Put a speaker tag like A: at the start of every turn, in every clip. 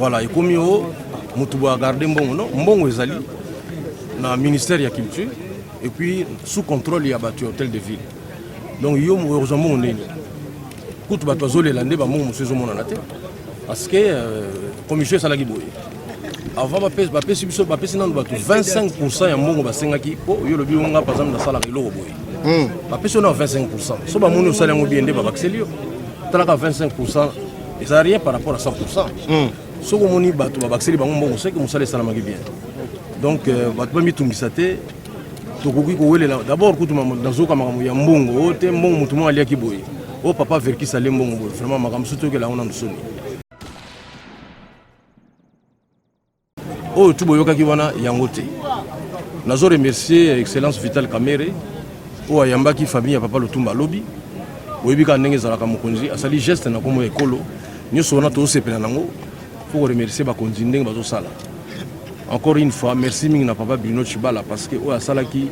A: Voilà, et comme yo, Moutouba a gardé Mbongo Ezali, dans le ministère de la Culture, et puis sous contrôle, il y a battu hôtel de ville. Donc, yo, heureusement, on est. Quand tu vas te les landais, parce que, comme je suis salarié, avant, je suis 25% de Mbongo Basengaki, yo le bio, par exemple, dans la salle de l'eau. Je suis 25%. Si je suis salaire bien, je vais 25%, et ça n'a rien par rapport à 100%. Si vous avez battu, vous avez que vous allez bien. Donc, vous avez tout mis. D'abord, dans le cas où il y a Mbongo, il y a Mbongo qui boy. Oh, papa, vers qui ça l'est Mbongo. Vraiment, je suis sûr que là, on a un sonné. Oh, tout le monde qui wana yangote. Nous remercier Excellence Vital Kamere, ou Ayambaki famille à Papa Lutumba Lobby. Webika ndenge zalaka mokonzi asali geste na komo ekolo nyoso wana to sepela nango faut remercier ba konzi ndenge bazo sala. Encore une fois merci mingi na Papa Bruno Chibala parce que o asala ki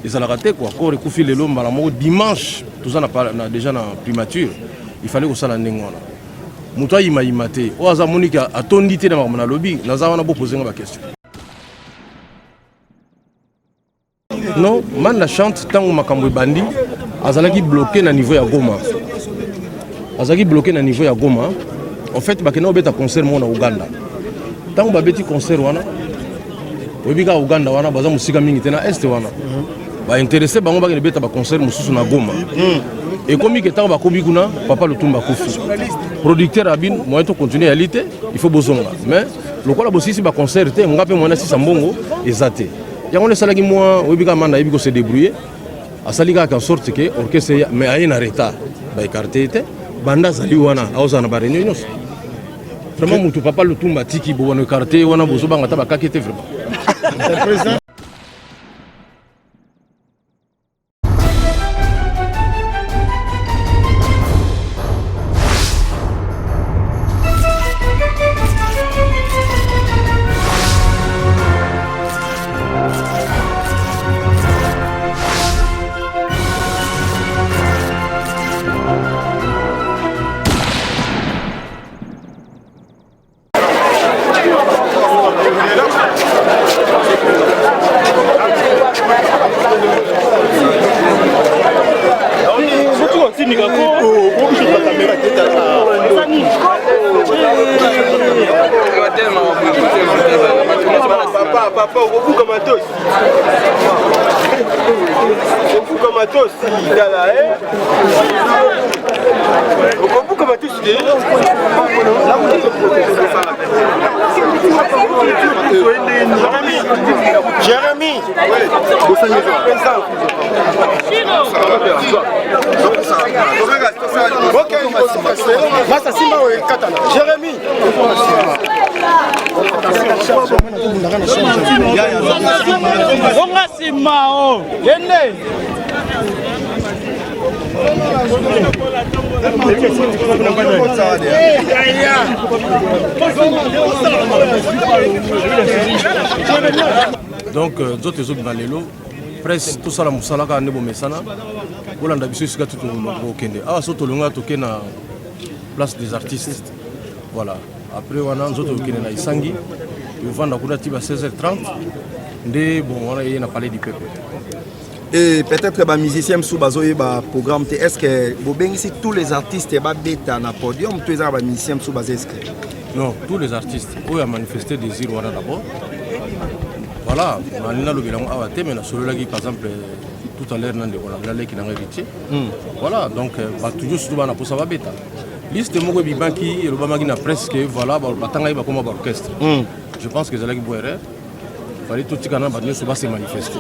A: ezalaka te quoi encore ekufi lelo mbala moko dimanche tout ça na déjà na primature il fallait ko sala ndenge wana muto ayima te o aza monika atondi te na makambo na lobby naza wana bo poser ba question. Non man la chante tango makambo bandi azalaki bloqué na niveau ya Goma. Azalaki bloqué na niveau ya Goma. En fait, bakena obeta concert mo na Uganda. Tango babeti concert wana. Webika Uganda wana baza musika mingi te na est wana. Ba intéressé bango bakena beta ba concert mususu na Goma. Et comme que tango bakomi kuna Papa Lutumba Kofi. Producteur Abin moyen to continuer à lutter, il faut bozonga. Mais lokola bosisi ba concert te ngape mwana sisa mbongo ezate. Yango le salaki moi webika manda yebiko se débrouiller. Asalika en sorte que orchestre mais a un retard ba écarté était banda zali wana aoza na ba réunion vraiment mutu Papa Lutumba tiki bo wana écarté wana bozo banga ta ba kakete vraiment.
B: Papa, au bout comme un dos. Au bout comme un dos, il y a là, au bout comme un dos, il y a Jérémy. Jérémy.
A: Donc, d'autres dans les lots, presque tout ça, la moussala, à Nebo Messana, on a d'habitude ce que tout le monde a surtout le toqué na place des artistes. Voilà. Après, on a un autre qui est na Isangi, on va à 16h30. Bon, on a parlé du peuple.
C: Et peut-être que les musiciens sous bazoé ba programme est-ce que vous bénissez tous les artistes et ba bêta na podium tous les musiciens sous basé inscrit?
A: Non, tous les artistes ont manifesté désir voilà d'abord. Voilà, on a le bilan à mais na solo lagi par exemple tout à l'heure on a qui n'a hérité. Voilà, donc toujours sous bana pour ça va bêta. Liste mo bi banki le bamagi na presque voilà batanga ba comme orchestre. Je pense que c'est là qui boire. Fallait tout petit canal ba se manifester.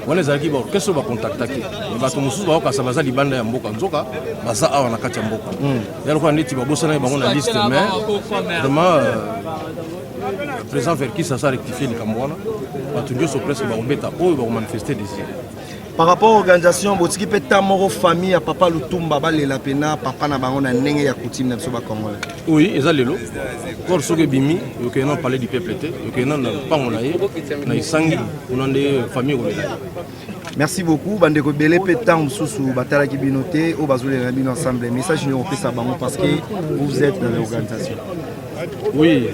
A: On les a dit bon qu'est-ce qu'on va contacter les bateaux mususu ba ka baza libanda ya mboka nzoka baza awa na kati ya mboka yalo kwa ndeti ba bosana ba na liste mais vraiment le président vers qui ça rectifier les kamwana ba tunjo so presque ba obeta o ba manifester désir.
C: Par rapport à l'organisation, votre équipe est en famille à Papa Lutumba, la pena, papa n'a pas de ya coutume dans le Congolais.
A: Oui, et ça c'est là. Pour ceux qui bimi, ils ont parlé du peuple, ils ont pas on a Isangi, on a des familles.
C: Merci beaucoup. Bandeko belé pétan sous batala qui binoté au bazolé na bino ensemble. Message nous fait ça parce que vous êtes dans l'organisation.
A: Oui,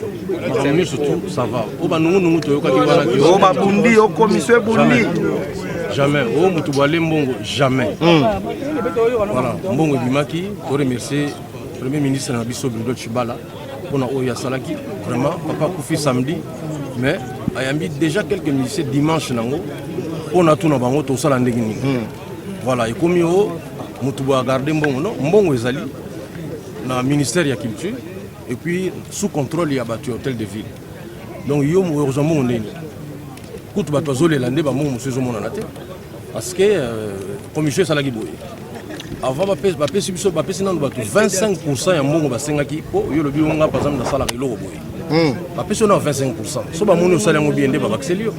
A: mieux surtout ça va. Au banungu to yoka kibana ki.
C: Au babundi au commission bundi.
A: Jamais. Au mutu balé mbongo jamais. Voilà, mbongo bimaki, to remercier Premier ministre na biso Bruno Chibala pour na oya salaki. Vraiment papa koufi samedi mais ayambi déjà quelques musiciens dimanche nango. On a tout na bango to sala ndenge ni. Voilà, et comme yo mutu ba garder mbongo non, mbongo ezali na ministère ya culture et puis sous contrôle il y a battu hôtel de ville. Donc yo heureusement on est kutu bato zole lande ba mbongo monsieur mona na te parce que commission sala ki boye. Avant ba pesi biso ba pesi nanu bato 25% ya mbongo basengaki po yo lobi onga par exemple na sala eloko boye. Ba pesi na 25%. So ba moni osala ngo biende ba baxeli yo.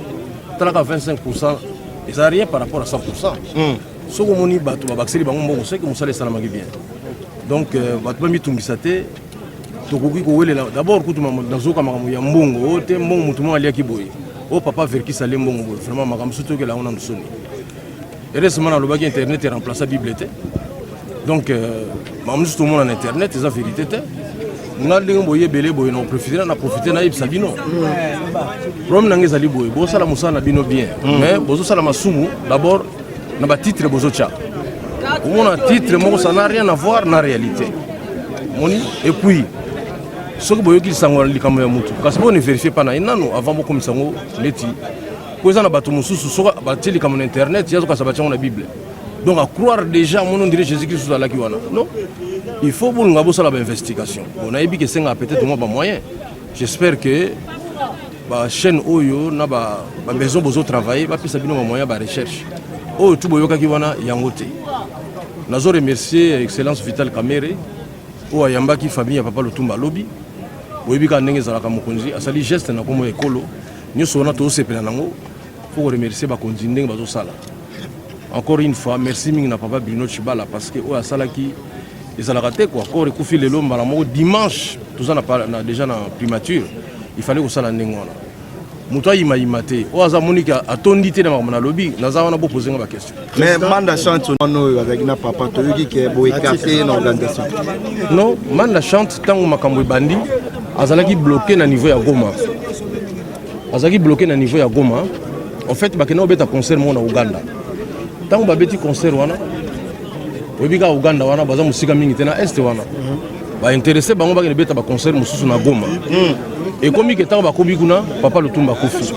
A: Talaka 25%. Ils n'ont rien par rapport à 100%. Ce que je dis, c'est que ça va bien. Donc, d'abord, papa verki salé mbongo vraiment makam surtout que là on a sonné. Et récemment le bac internet est remplacé Bible. Donc mam tout le monde en internet, c'est la vérité. Nga ndenge boye belé boye na profiter na yeb sabino. Problème nangé zali boye, bo sala musala bino bien. Mais bozo sala masumu d'abord na ba titre bozo cha. On a titre mon ça n'a rien à voir na réalité. Moni et puis ce que boye ki sango likambo ya mutu. Parce que on ne vérifie pas na inano avant boko misango leti. Ko za na bato mususu so ba teli comme internet, yazo ka sabacha na Bible. Donc à croire déjà mon nom dirait Jésus-Christ là qui wana. Non. Il faut pour nous avoir une investigation. On a dit que c'est peut-être moins moyen. J'espère que la chaîne Oyo n'a pas besoin de travailler, va plus avoir moyen de recherche. Oyo tout boyoka qui wana yangote. Nous remercier Excellence Vital Kamere, ou ayamba qui famille papa Lutumba Lobby. Boyebi ka ndenge zalaka mokonzi, asali geste na komo ekolo. Nous sommes tous sepela nango. Faut remercier ba konzi ndenge bazo sala. Encore une fois, merci mingi na papa Bruno Chibala parce que o asala qui ils ont raté quoi. Encore écouter les lombes dimanche, tout ça n'a déjà dans primature. Il fallait que ça l'année là. Moutoua il m'a imité. O azamoni ka atondité dans mon lobby. Naza on a beau poser une question.
C: Mais manda chante non avec na papa to yoki ke bo écarter une organisation.
A: Non, manda chante tant que makambo bandi. Azalaki bloqué na niveau ya Goma. Azalaki bloqué na niveau ya Goma. En fait, bakena obeta concert mon na Uganda. Tant que babeti concert wana. Webika Uganda wana baza musika mingi tena est wana ba intéressé bango ba beta ba concert mususu na Goma et comme que tant ba komi kuna papa Lutumba Kofi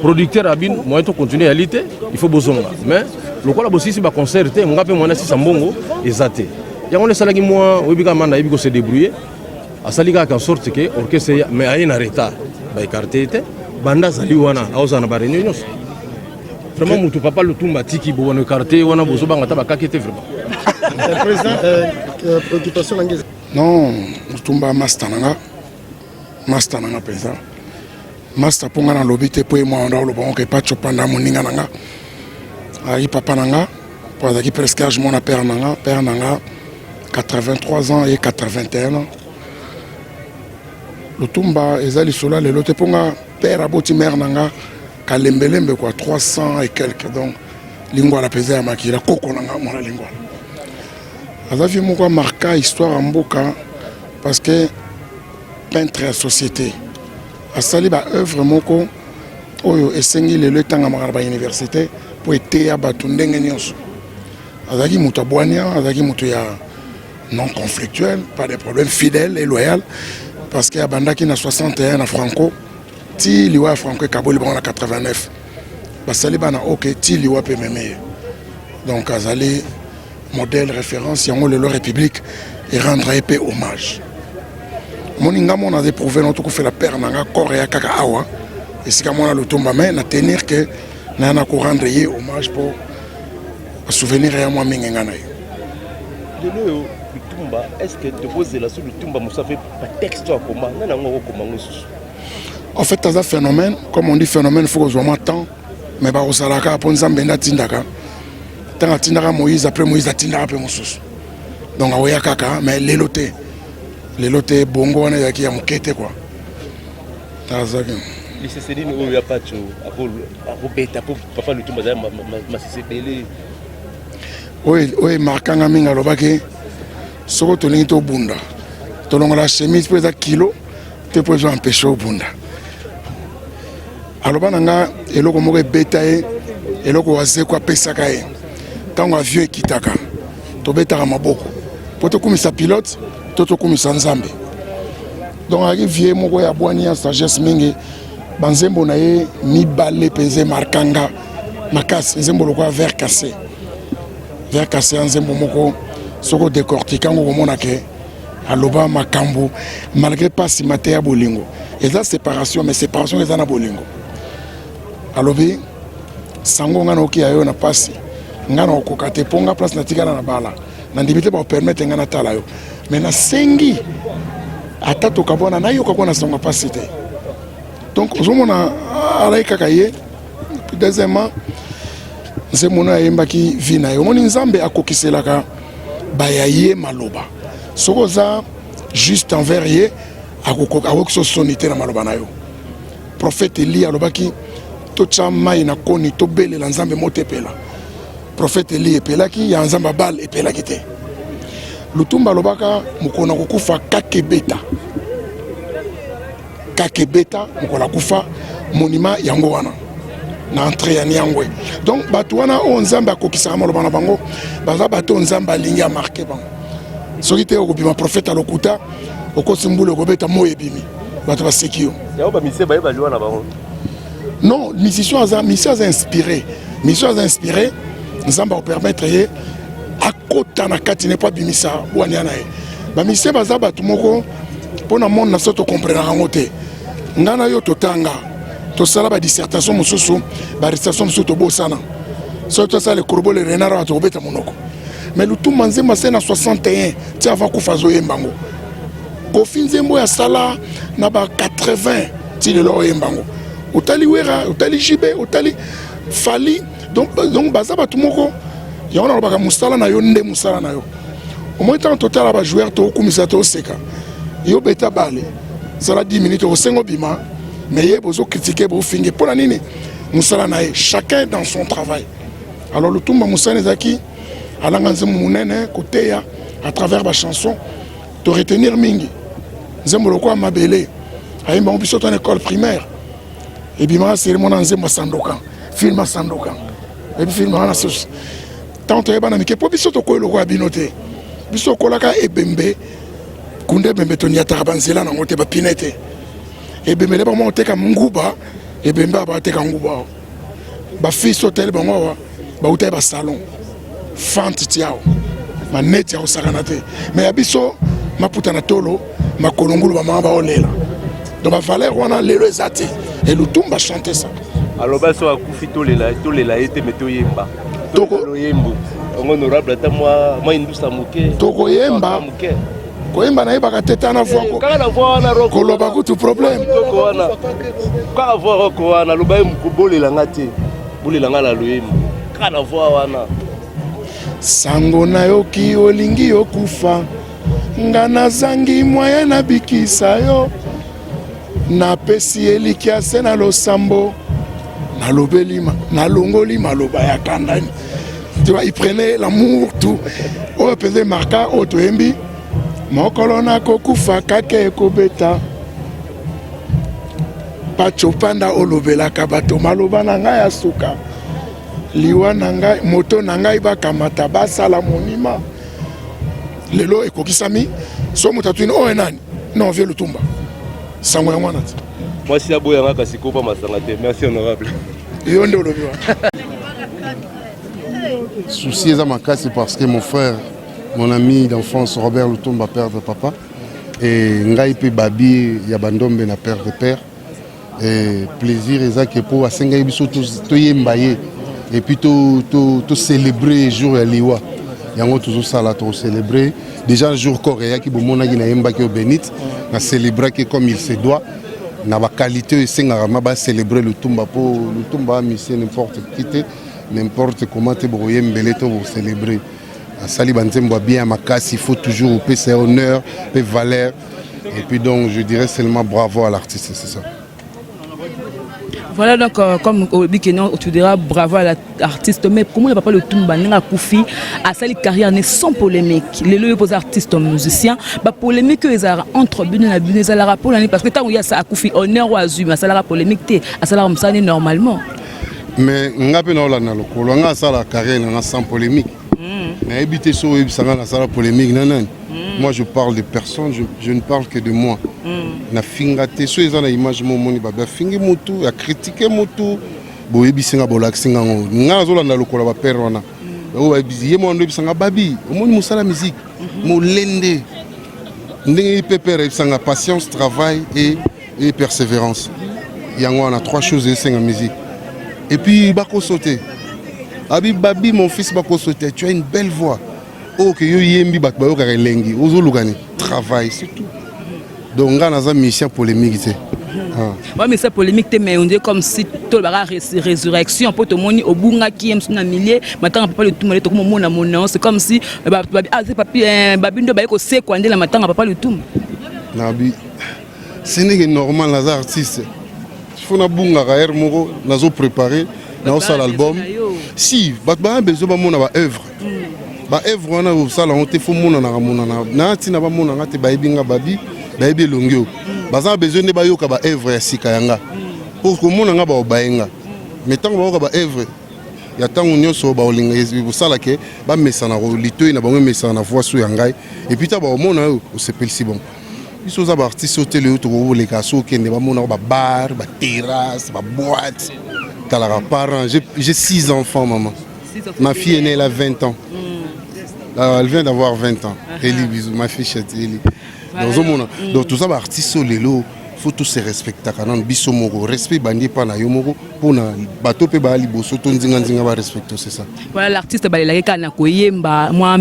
A: producteur abin moyen to continuer à lutter il faut bozonga mais le quoi la bosisi ba concert te ngape mwana si sambongo ezate yango le salaki moi webika manda yebiko se débrouiller asalika en sorte que orchestre mais aina retard ba écarté te banda zali wana auza na ba réunion vraiment mutu papa Lutumba tiki bo wana écarté wana bozo banga ta ba kakete vraiment.
D: Préoccupation langaise. Non, Lutumba Mastananga président. Masta ponga na lobité pour moi on a le bon que pas chopanda moninga nanga. Ari papa nanga pour qui presque âge mon père nanga 83 ans et 81 ans. Lutumba ezali sola le lote ponga père aboti mère nanga kalembelembe quoi 300 et quelques donc lingua la pesé à makila koko nanga mon lingua. Azavi moko marqué histoire en mboka parce que peintre à société asali ba œuvre moko oyo esengi lelo tanga makaba université pour été abatu ndenge nyonso azaki muto abwania azaki muto ya non conflictuel pas de problème fidèle et loyal parce que abandaki na 61 na Franco ti liwa Franco kaboli bon na 89 basali bana OK ti liwa pe memeye donc azali modèle référence yango lelo république et rendre épée hommage moninga mon a éprouvé notre ko fait la père nanga corps ya kaka awa et c'est comme on a le tomba mais na tenir que na ko rendre hommage pour souvenir ya moi minga na
E: lelo Lutumba est-ce que te poser la sur Lutumba mo ça fait pas texte à comment na ngo ko mangusu
D: en fait ça phénomène comme on dit phénomène faut que temps mais ba osalaka pour nzambe na tindaka tant atindaka Moïse après Moïse atindaka pe mosusu donc aoya kaka mais lelote bongo wana yaki ya mukete quoi tazaki
E: les Céline où il n'y a pas de bêta pour papa le Tumba ma Céline.
D: Oui, marquant minga lobaki soko tolingi to bunda. Tolonga la chemise pesa kilo te pouvez empêcher au bunda. Alors nanga eloko moko beta e eloko waze kwa pesa kae. Tango avion ekitaka. To beta maboko. Poto kumisa pilote, toto kumisa nzambe. Donc avec vieux moko ya bwani ya sagesse mingi banzembo na ye mibale penze markanga makasi nzembo lokwa vert cassé nzembo moko soko décortiquer ngo mona ke aloba makambo malgré pas si mate ya bolingo et la séparation mais séparation eza na bolingo alobi sango ngana oki ayo na pasi ngana okokate ponga place na tikana na bala na ndimite ba permettre ngana tala yo mais na sengi ata tokabona na yo kakona sango pasi te. Donc, je suis allé à deuxièmement, c'est mon aïe qui vit na yo. Mon nzambe a kokisé la ka bayaye maloba. Sokoza juste envers ye a kokso sonité na maloba na yo. Prophète Eli alobaki to chama ina koni to bele la nzambe motepela. Prophète Eli epelaki ya nzamba bal epelaki te. Lutumba alobaka mukona kokufa kakebeta. Kakebeta mukola kufa monima yango wana na entrée ya Niangwe. Donc bato wana o nzamba kokisa maloba na bango baza bato nzamba lingi a marqué bango. Soki te okobima prophète alokuta okosimbula okobeta moye bimi bato basekio.
E: Ya ba mise ba liwa na bango.
D: Non, mission a inspiré. Mission a inspiré nzamba o permettre ye akota na kati ne pas bimisa bwanyana ye. Ba mise baza bato moko pona monde na soto comprendre yango te. Ngana yo totanga to sala ba dissertation mususu ba dissertation mususu to bosana so to sala le corbeau le renard to beta monoko mais le tout manze masena 61 ti avant ku fazo yembango ko finzembo ya sala na ba 80 ti le lo yembango otali wera otali jibe otali fali donc baza ba tumoko ya ona ba musala na yo nde musala na yo au moins tant total ba joueur to kumisa to seka yo beta bale. Ça a 10 minutes au Sengo Bima, mais il y a besoin de critiquer pour finir. Pour la nini, chacun dans son travail. Alors le Toumba Moussa Nezaki, à l'anganzemounen, côté à travers ma chanson, de retenir Mingi. Zemboloko Mabele, à une bonne en école primaire. Et Bima, c'est mon anzema Sandokan, film à Sandokan. Et puis film à la sauce. Tant que tu es pour Bissot au le roi Binoté. Bissot Kolaka et Bembe. Kunde bembe tonia tarabanzela na ngote ba pinete e bemele ba monte ka nguba e bemba ba te ka nguba ba fils hotel ba ngwa ba utai ba salon fante tiao maneti ya osakana te mais abiso maputa na tolo makolongulu ba mama ba olela donc ba valeur wana lelo ezate et Lutumba chanter ça
E: alors ba so akufi tolela ete meto yemba toko yembo honorable ata moi indusa muke
D: toko yemba koyemba na yebaka te tana voix koloba kutu problème
E: kaka voix roko wana loba bolela te bolela nga la loyembo kaka na voix wana
D: sango na yoki olingi okufa nga nazangi moye na bikisa yo napesi elikia se na losambo nalobelima nalongoli maloba ya kandani. Tu vois, il prenait l'amour tout o pese marka o toyembi mokolona kokufa kake ekobeta pachopanda olobelaka bato maloba na ngai ya suka liwa na ngai moto na ngai bakamata basala monima lelo ekokisami so moto atuni oyo nani non vie Lutumba sango ya mwana te
E: mwasi aboyanga kasi kopa masanga te. Merci honorable
D: yo nde olobi wa
F: souci eza makasi parce que mon frère, mon ami d'enfance Robert Lutumba, père de papa, et ngai pe babi ya bandombe na père de père, et plaisir ezaki pour asengai biso to yembaye et puis to célébrer jour ya liwa yango toujours sala to célébrer déjà jour coréen qui bomona ki na yemba ki Benit na célébrer que comme il se doit na ba qualité esengaka ba célébrer Lutumba pour Lutumba mission n'importe qui n'importe comment te boyembele to pour célébrer asali banzembo bien makasi, il faut toujours payer honneur, payer valeur et puis donc je dirais seulement bravo à l'artiste, c'est ça.
G: Voilà donc comme Bikeno tu diras bravo à l'artiste mais comment le papa le Tumba n'enga Koufi a sa carrière n'est sans polémique les lieux aux artistes musiciens ba polémique ils a entre Bino na Bino la rapport parce que tant il y a ça Koufi honneur ou azuma ça la polémique té à ça la msani normalement
F: mais ngape na la na lokolo nga ça la carrière na sans polémique mais habiter so ebisanga na ça la polémique nanan. Moi je parle de personne, je ne parle que de moi. Na fingate so ezana image mo moni ba fingi mutu ya critiquer mutu bo ebisinga bolaksinga ngo nga zo landa lokola ba père wana o ba bizi yemo ndo ebisanga babi omoni musala musique mo lende ndenge pepere ebisanga patience, travail et persévérance. Yango on a trois choses esenga musique. Et puis bako sauter. Abi babi mon fils bako sauter, tu as une belle voix. Oh que yo yembi bat ba yo ka lengi ozo lugani travail c'est tout. Donc on a une mission polémique.
G: Oui, mais c'est polémique, mais on dit comme si tout le résurrection, pour tout le monde, au bout qui aime son millier, maintenant on peut pas le tout le monde, c'est comme si c'est papier, babine de sait quoi, on matin on peut pas le tout.
F: Nabi, ce n'est que normal les artistes. Il faut na bunga gaer moko, nazo préparer, na ça l'album. Si, batba besoin ba mona ba œuvre. Ba œuvre on a ça la on te faut mona na tina ba mona ngate ba ibinga babi. Baby longyo baza besoin de bayoka ba œuvre ya sika yanga pour que mona nga ba baenga metango ba ba œuvre ya tango nyonso ba olinga bu sala ke ba mesana ro litoyi na bango mesana voix so yangai et puis ta ba mona o sepel si bon biso za ba artiste hôtel to bo le kaso kende ba mona ba bar ba terrasse ba boîte talara parents j'ai 6 enfants maman ma fille est née elle a 20 ans elle vient d'avoir 20 ans Eli bisou ma fille chérie Eli. Donc tout ça artiste lelo faut tous se respecter quand on biso moko respect bandi pa na yo moko pona bato pe ba liboso to nzinga ba respecter c'est ça. Voilà
G: l'artiste balela kana koyemba moi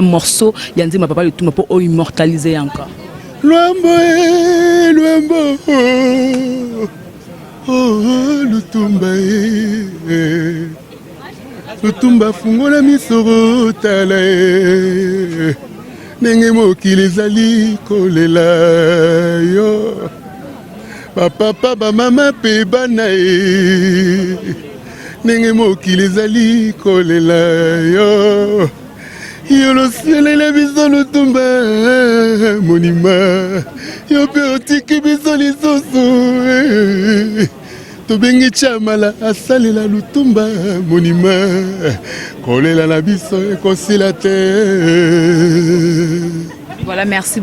G: morceau ya nzima papa le tout pour immortaliser encore.
F: Luambo oh Lutumba fungola misoro tala Nenge mokili ezali kolela yo Papa ba mama pe bana Nenge mokili ezali kolela yo Yolo selela biso Lutumba monima Yo pe otiki biso lisusu Tobengi chamala asalela Lutumba monima kolela na biso ekosila te.
G: Voilà, merci.